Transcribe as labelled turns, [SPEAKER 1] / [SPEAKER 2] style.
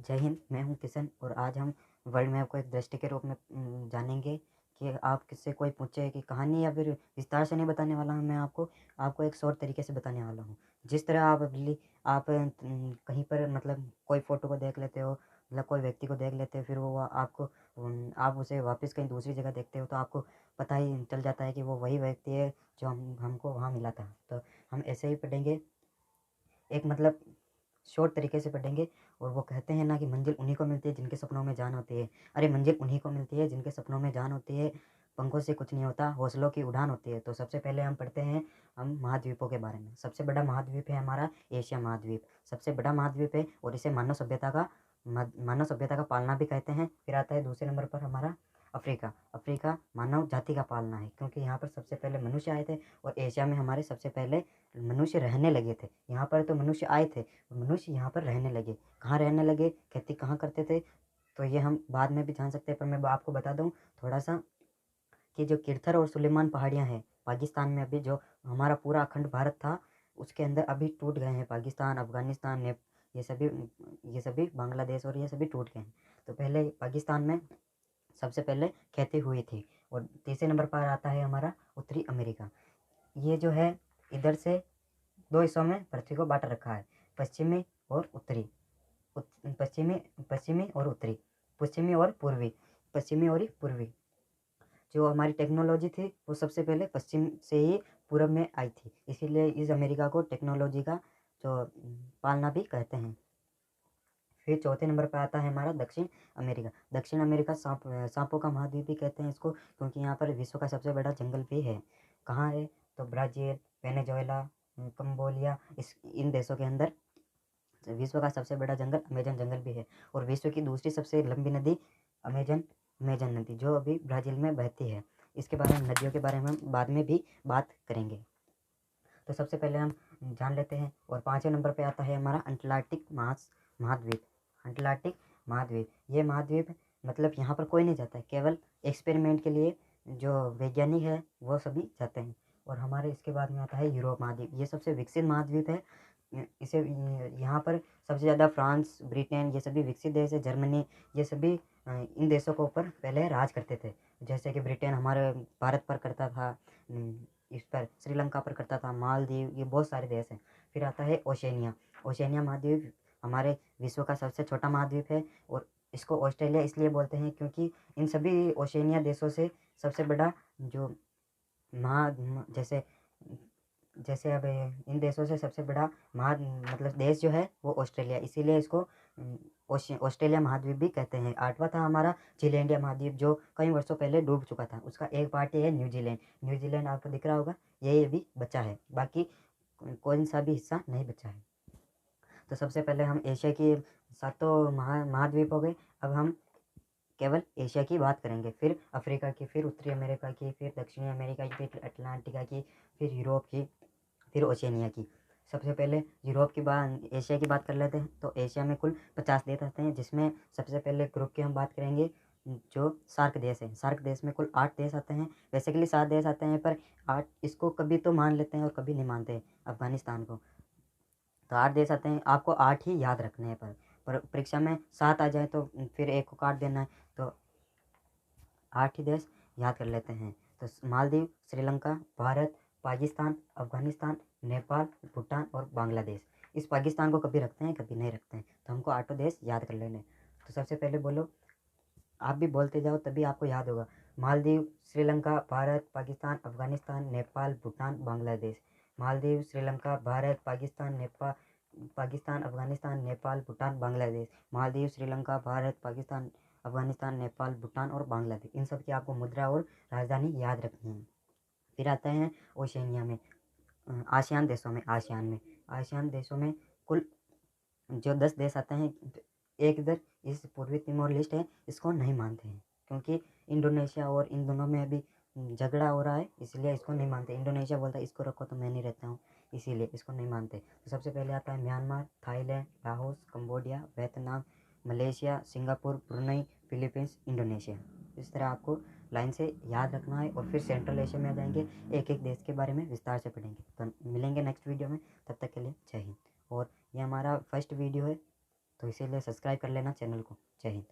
[SPEAKER 1] जय हिंद। मैं हूं किशन और आज हम वर्ल्ड मैप को एक दृष्टि के रूप में जानेंगे कि आप किससे कोई पूछे कि कहानी या फिर विस्तार से नहीं बताने वाला हूं। मैं आपको आपको एक शॉर्ट तरीके से बताने वाला हूं। जिस तरह आप कहीं पर मतलब कोई फ़ोटो को देख लेते हो, मतलब कोई व्यक्ति को देख लेते हो, फिर वो आपको आप उसे वापस कहीं दूसरी जगह देखते हो तो आपको पता ही चल जाता है कि वो वही व्यक्ति है जो हमको वहाँ मिला था। तो हम ऐसे ही पढ़ेंगे, एक मतलब शॉर्ट तरीके से पढ़ेंगे। और वो कहते हैं ना कि मंजिल उन्हीं को मिलती है जिनके सपनों में जान होती है। अरे मंजिल उन्हीं को मिलती है जिनके सपनों में जान होती है। पंखों से कुछ नहीं होता, हौसलों की उड़ान होती है। तो सबसे पहले हम पढ़ते हैं हम महाद्वीपों के बारे में। सबसे बड़ा महाद्वीप है हमारा एशिया महाद्वीप। सबसे बड़ा महाद्वीप है और इसे मानव सभ्यता का पालना भी कहते हैं। फिर आता है दूसरे नंबर पर हमारा अफ्रीका। अफ्रीका मानव जाति का पालना है क्योंकि यहाँ पर सबसे पहले मनुष्य आए थे और एशिया में हमारे सबसे पहले मनुष्य रहने लगे थे। यहाँ पर तो मनुष्य आए थे, मनुष्य यहाँ पर रहने लगे। कहाँ रहने लगे, खेती कहाँ करते थे, तो ये हम बाद में भी जान सकते हैं। पर मैं आपको बता दूँ थोड़ा सा कि जो किरथर और सुलेमान पहाड़ियाँ हैं पाकिस्तान में, अभी जो हमारा पूरा अखंड भारत था उसके अंदर अभी टूट गए हैं। पाकिस्तान, अफगानिस्तान, ये सभी बांग्लादेश और ये सभी टूट गए हैं। तो पहले पाकिस्तान में सबसे पहले खेती हुई थी। और तीसरे नंबर पर आता है हमारा उत्तरी अमेरिका। ये जो है इधर से दो हिस्सों में पृथ्वी को बांट रखा है, पश्चिमी और उत्तरी। पश्चिमी पश्चिमी और उत्तरी, पश्चिमी और पूर्वी, पश्चिमी और पूर्वी। जो हमारी टेक्नोलॉजी थी वो सबसे पहले पश्चिम से ही पूरब में आई थी, इसीलिए इस अमेरिका को टेक्नोलॉजी का जो पालना भी कहते हैं। फिर चौथे नंबर पर आता है हमारा दक्षिण अमेरिका। दक्षिण अमेरिका सांपों का महाद्वीप भी कहते हैं इसको, क्योंकि यहाँ पर विश्व का सबसे बड़ा जंगल भी है। कहाँ है, तो ब्राज़ील, वेनेजुएला, कंबोडिया, इन देशों के अंदर विश्व का सबसे बड़ा जंगल अमेजन जंगल भी है। और विश्व की दूसरी सबसे लंबी नदी अमेजन अमेजन नदी जो अभी ब्राज़ील में बहती है। इसके बारे में, नदियों के बारे में हम बाद में भी बात करेंगे। तो सबसे पहले हम जान लेते हैं। और पाँचवें नंबर पे आता है हमारा अंटार्कटिक महाद्वीप। अंटार्कटिक महाद्वीप, ये महाद्वीप मतलब यहाँ पर कोई नहीं जाता है, केवल एक्सपेरिमेंट के लिए जो वैज्ञानिक है वो सभी जाते हैं। और हमारे इसके बाद में आता है यूरोप महाद्वीप। ये सबसे विकसित महाद्वीप है। इसे यहाँ पर सबसे ज़्यादा फ्रांस, ब्रिटेन, ये सभी विकसित देश है, जर्मनी, ये सभी इन देशों के ऊपर पहले राज करते थे। जैसे कि ब्रिटेन हमारे भारत पर करता था, इस पर श्रीलंका पर करता था, मालदीव, ये बहुत सारे देश हैं। फिर आता है ओशेनिया। ओशेनिया महाद्वीप हमारे विश्व का सबसे छोटा महाद्वीप है। और इसको ऑस्ट्रेलिया इसलिए बोलते हैं क्योंकि इन सभी ओशेनिया देशों से सबसे बड़ा जो जैसे जैसे अब इन देशों से सबसे बड़ा मतलब देश जो है वो ऑस्ट्रेलिया, इसीलिए इसको ऑस्ट्रेलिया महाद्वीप भी कहते हैं। आठवां था हमारा चिलेंडिया महाद्वीप, जो कई वर्षों पहले डूब चुका था। उसका एक पार्ट है न्यूजीलैंड। न्यूजीलैंड आपको दिख रहा होगा, ये भी बचा है, बाकी कोई सा भी हिस्सा नहीं बचा है। तो सबसे पहले हम एशिया की सातों महाद्वीप हो गए। अब हम केवल एशिया की बात करेंगे, फिर अफ्रीका की, फिर उत्तरी अमेरिका की, फिर दक्षिणी अमेरिका की, फिर अटलांटिका की, फिर यूरोप की, फिर ओशिनिया की। सबसे पहले यूरोप की बात, एशिया की बात कर लेते हैं। तो एशिया में कुल 50 देश आते हैं, जिसमें सबसे पहले ग्रुप की हम बात करेंगे जो सार्क देश है। सार्क देश में कुल 8 देश आते हैं। बेसिकली 7 देश आते हैं, पर 8 इसको कभी तो मान लेते हैं और कभी नहीं मानते अफगानिस्तान को। तो 8 देश आते हैं, आपको 8 ही याद रखने हैं। पर परीक्षा में 7 आ जाए तो फिर एक को काट देना है। तो 8 ही देश याद कर लेते हैं। तो मालदीव, श्रीलंका, भारत, पाकिस्तान, अफगानिस्तान, नेपाल, भूटान और बांग्लादेश। इस पाकिस्तान को कभी रखते हैं कभी नहीं रखते हैं, तो हमको 8 देश याद कर लेने। तो सबसे पहले बोलो, आप भी बोलते जाओ तभी आपको याद होगा। मालदीव, श्रीलंका, भारत, पाकिस्तान, अफगानिस्तान, नेपाल, भूटान, बांग्लादेश। मालदीव, श्रीलंका, भारत, पाकिस्तान, अफगानिस्तान, नेपाल, भूटान, बांग्लादेश। मालदीव, श्रीलंका, भारत, पाकिस्तान, अफगानिस्तान, नेपाल, भूटान और बांग्लादेश। इन सब की आपको मुद्रा और राजधानी याद रखनी है। फिर आते हैं ओशेनिया में, आसियान देशों में कुल जो 10 देश आते हैं। एक इधर इस पूर्वी तिमोर लिस्ट है, इसको नहीं मानते हैं क्योंकि इंडोनेशिया और इन दोनों में अभी झगड़ा हो रहा है, इसलिए इसको नहीं मानते। इंडोनेशिया बोलता है इसको रखो तो मैं नहीं रहता हूँ, इसीलिए इसको नहीं मानते। तो सबसे पहले आता है Myanmar, Thailand, लाहौस, Cambodia, Vietnam, Malaysia, Singapore, Brunei, Philippines, Indonesia. इस तरह आपको लाइन से याद रखना है। और फिर सेंट्रल एशिया में आ जाएंगे, एक एक देश के बारे में विस्तार से पढ़ेंगे। तो मिलेंगे नेक्स्ट वीडियो में, तब तक के लिए जय हिंद। और ये हमारा फर्स्ट वीडियो है तो इसीलिए सब्सक्राइब कर लेना चैनल को। जय हिंद।